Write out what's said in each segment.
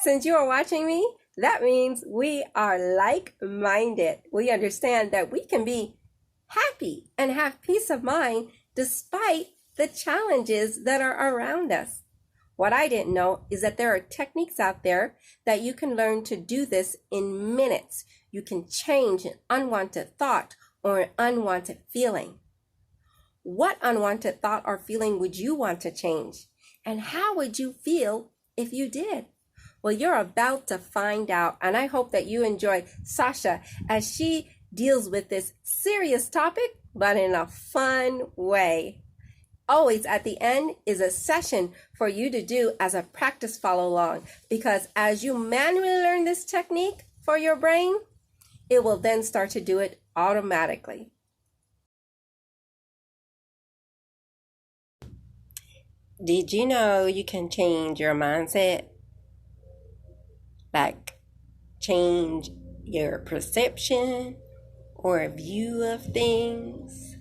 Since you are watching me, that means we are like-minded. We understand that we can be happy and have peace of mind despite the challenges that are around us. What I didn't know is that there are techniques out there that you can learn to do this in minutes. You can change an unwanted thought or an unwanted feeling. What unwanted thought or feeling would you want to change? And how would you feel if you did? Well, you're about to find out, and I hope that you enjoy Sasha as she deals with this serious topic, but in a fun way. Always at the end is a session for you to do as a practice follow along, because as you manually learn this technique for your brain, it will then start to do it automatically. Did you know you can change your mindset? Like change your perception or view of things?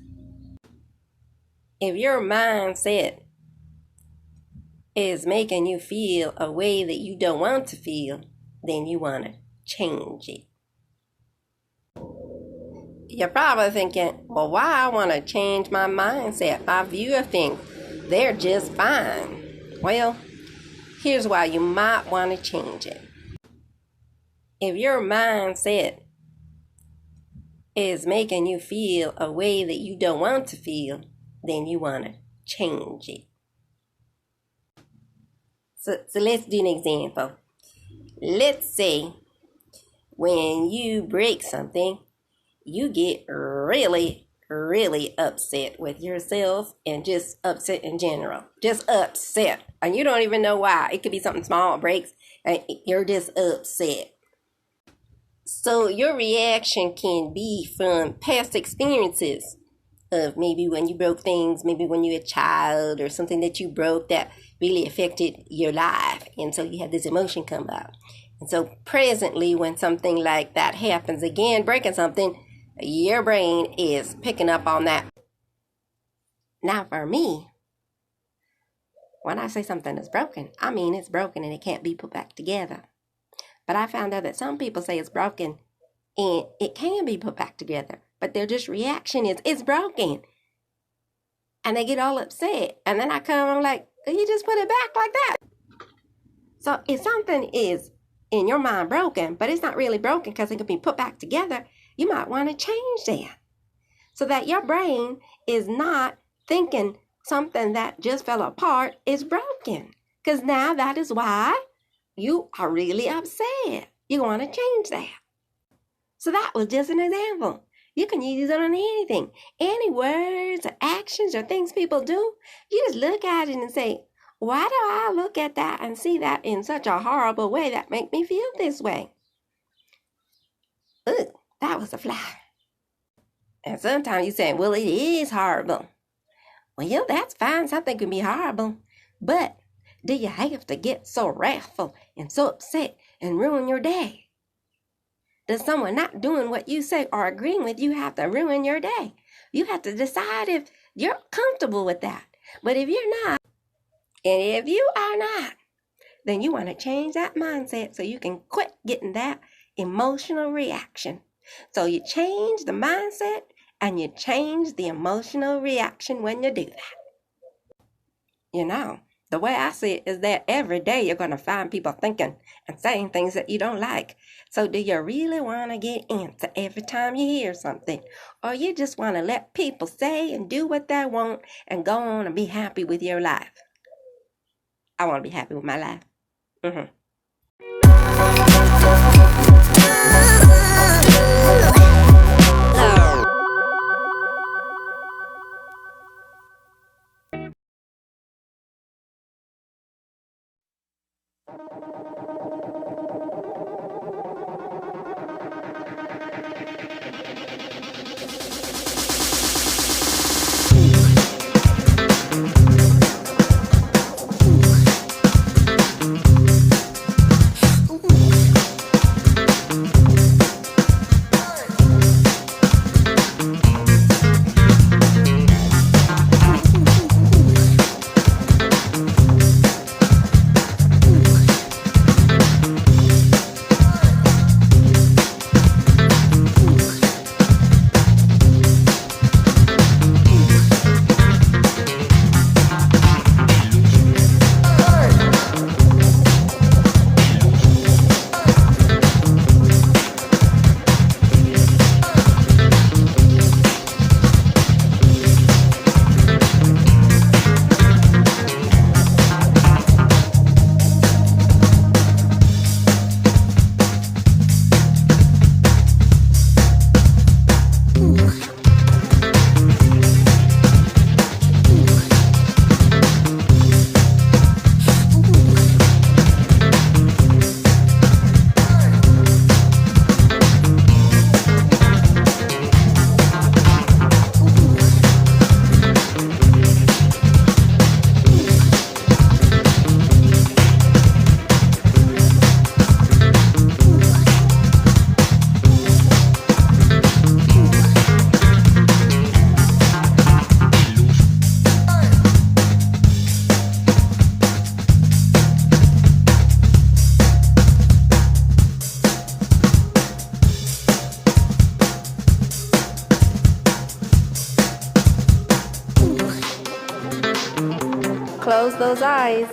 If your mindset is making you feel a way that you don't want to feel, then you want to change it. You're probably thinking, well, why I want to change my mindset, my view of things? They're just fine. Well, here's why you might want to change it. If your mindset is making you feel a way that you don't want to feel, then you want to change it. So let's do an example. Let's say when you break something, you get really upset with yourself and just upset in general. Just upset. And you don't even know why. It could be something small breaks and you're just upset. So your reaction can be from past experiences of maybe when you broke things, maybe when you were a child or something that you broke that really affected your life. And so you had this emotion come up. And so presently when something like that happens again, breaking something, your brain is picking up on that. Now for me, when I say something is broken, I mean it's broken and it can't be put back together. But I found out that some people say it's broken and it can be put back together. But their just reaction is, it's broken. And they get all upset. And then I come, I'm like, you just put it back like that. So if something is in your mind broken, but it's not really broken because it can be put back together, you might want to change that. So that your brain is not thinking something that just fell apart is broken. Because now that is why you are really upset. You want to change that. So that was just an example. You can use it on anything. Any words or actions or things people do, you just look at it and say, why do I look at that and see that in such a horrible way that make me feel this way? Ugh, that was a fly. And sometimes you say, well, it is horrible. Well, yeah, that's fine. Something can be horrible. But do you have to get so wrathful and so upset and ruin your day? Does someone not doing what you say or agreeing with you have to ruin your day? You have to decide if you're comfortable with that. But if you're not, and if you are not, then you want to change that mindset so you can quit getting that emotional reaction. So you change the mindset and you change the emotional reaction when you do that. You know, the way I see it is that every day you're going to find people thinking and saying things that you don't like. So do you really want to get answer every time you hear something? Or you just want to let people say and do what they want and go on and be happy with your life? I want to be happy with my life. those eyes.